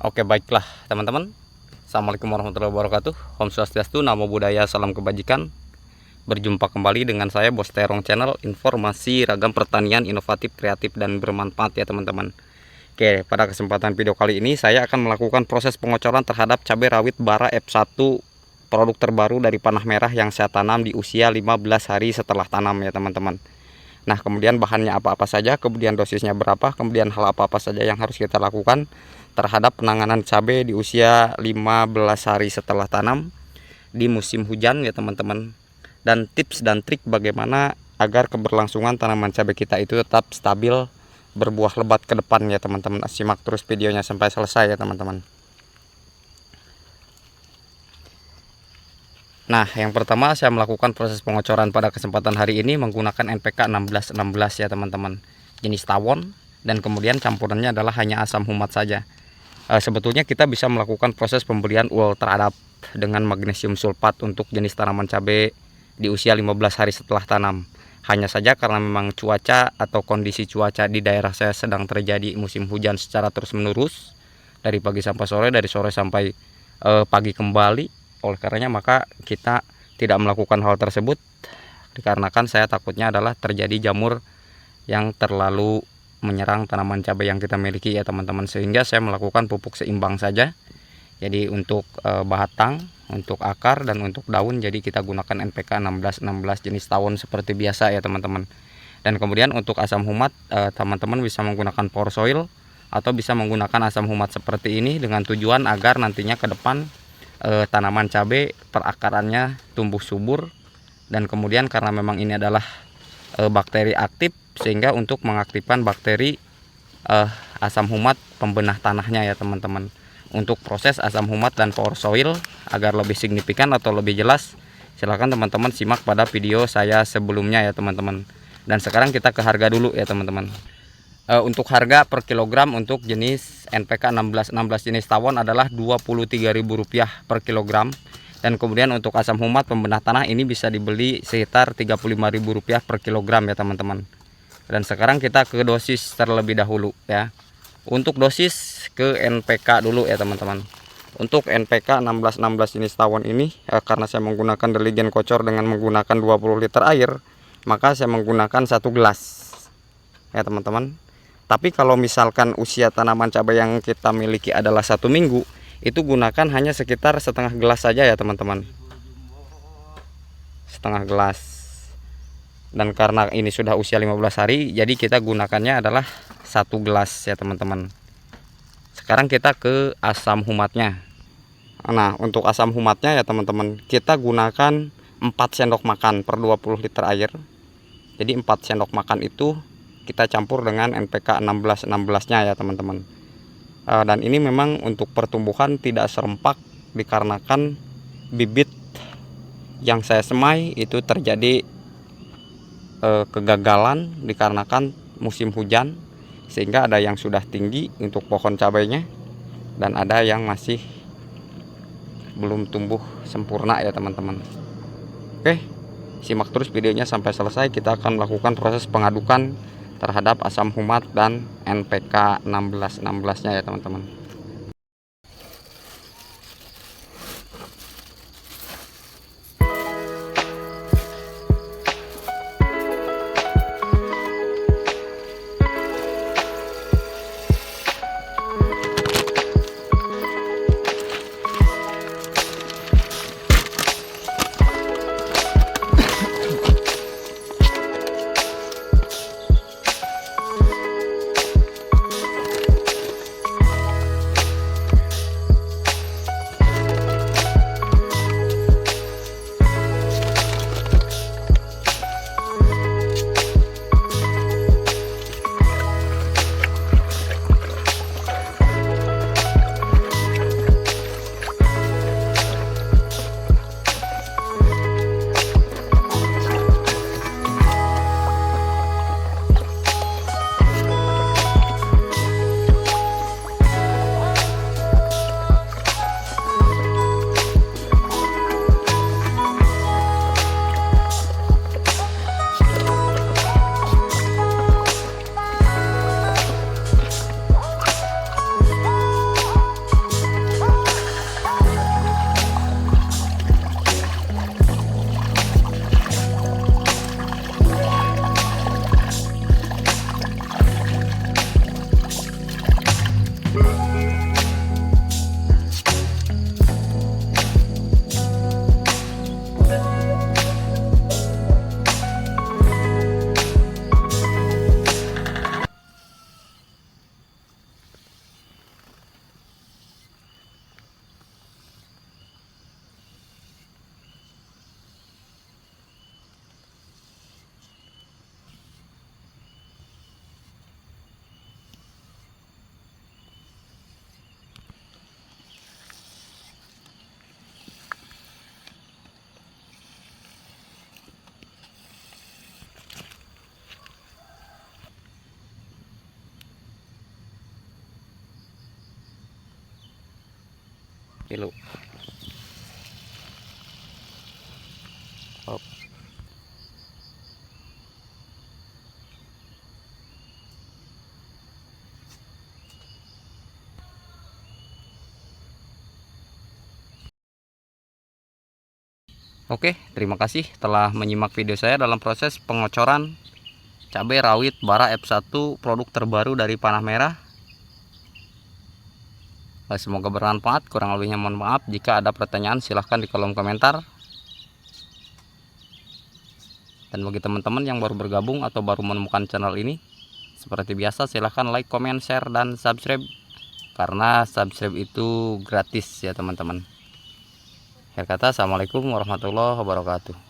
Oke, baiklah teman-teman. Assalamualaikum warahmatullahi wabarakatuh. Om Swastiastu, Namo Buddhaya, salam kebajikan. Berjumpa kembali dengan saya Bos Terong Channel, informasi ragam pertanian inovatif, kreatif, dan bermanfaat ya teman-teman. Oke, pada kesempatan video kali ini saya akan melakukan proses pengocoran terhadap cabai rawit Bara F1, produk terbaru dari panah merah yang saya tanam di usia 15 hari setelah tanam ya teman-teman. Nah, kemudian bahannya apa-apa saja, kemudian dosisnya berapa, kemudian hal apa-apa saja yang harus kita lakukan terhadap penanganan cabai di usia 15 hari setelah tanam di musim hujan ya teman-teman. Dan tips dan trik bagaimana agar keberlangsungan tanaman cabai kita itu tetap stabil, berbuah lebat ke depan ya teman-teman. Simak terus videonya sampai selesai ya teman-teman. Nah, yang pertama saya melakukan proses pengocoran pada kesempatan hari ini menggunakan NPK 1616 ya teman-teman, jenis tawon, dan kemudian campurannya adalah hanya asam humat saja. Sebetulnya kita bisa melakukan proses pemberian ultra adap dengan magnesium sulfat untuk jenis tanaman cabai di usia 15 hari setelah tanam. Hanya saja karena memang cuaca atau kondisi cuaca di daerah saya sedang terjadi musim hujan secara terus-menerus dari pagi sampai sore, dari sore sampai pagi kembali. Oleh karenanya maka kita tidak melakukan hal tersebut dikarenakan saya takutnya adalah terjadi jamur yang terlalu menyerang tanaman cabai yang kita miliki ya teman-teman, sehingga saya melakukan pupuk seimbang saja. Jadi untuk batang, untuk akar, dan untuk daun jadi kita gunakan NPK 1616 jenis tawon seperti biasa ya teman-teman. Dan kemudian untuk asam humat teman-teman bisa menggunakan pore soil atau bisa menggunakan asam humat seperti ini dengan tujuan agar nantinya ke depan tanaman cabai perakarannya tumbuh subur, dan kemudian karena memang ini adalah bakteri aktif sehingga untuk mengaktifkan bakteri asam humat pembenah tanahnya ya teman-teman. Untuk proses asam humat dan pore soil agar lebih signifikan atau lebih jelas, silahkan teman-teman simak pada video saya sebelumnya ya teman-teman. Dan sekarang kita ke harga dulu ya teman-teman. Untuk harga per kilogram untuk jenis NPK 1616 jenis tawon adalah Rp23.000 per kilogram. Dan kemudian untuk asam humat pembenah tanah ini bisa dibeli sekitar Rp35.000 per kilogram ya teman-teman. Dan sekarang kita ke dosis terlebih dahulu ya. Untuk dosis ke NPK dulu ya teman-teman. Untuk NPK 1616 jenis tawon ini karena saya menggunakan deligen kocor dengan menggunakan 20 liter air, maka saya menggunakan 1 gelas ya teman-teman. Tapi kalau misalkan usia tanaman cabai yang kita miliki adalah 1 minggu, itu gunakan hanya sekitar setengah gelas saja ya teman-teman, setengah gelas. Dan karena ini sudah usia 15 hari, jadi kita gunakannya adalah 1 gelas ya teman-teman. Sekarang kita ke asam humatnya. Nah, untuk asam humatnya ya teman-teman, kita gunakan 4 sendok makan per 20 liter air. Jadi 4 sendok makan itu kita campur dengan NPK 1616-nya ya teman-teman. Dan ini memang untuk pertumbuhan tidak serempak dikarenakan bibit yang saya semai itu terjadi kegagalan dikarenakan musim hujan, sehingga ada yang sudah tinggi untuk pohon cabainya dan ada yang masih belum tumbuh sempurna ya teman-teman. Oke, simak terus videonya sampai selesai. Kita akan melakukan proses pengadukan terhadap asam humat dan NPK 1616-nya ya teman-teman. Kilo. Oh. Oke, terima kasih telah menyimak video saya dalam proses pengocoran cabai rawit Bara F1 produk terbaru dari Panah Merah. Semoga bermanfaat, kurang lebihnya mohon maaf. Jika ada pertanyaan silahkan di kolom komentar. Dan bagi teman-teman yang baru bergabung atau baru menemukan channel ini, seperti biasa silahkan like, comment, share, dan subscribe. Karena subscribe itu gratis ya teman-teman. Akhir kata, assalamualaikum warahmatullahi wabarakatuh.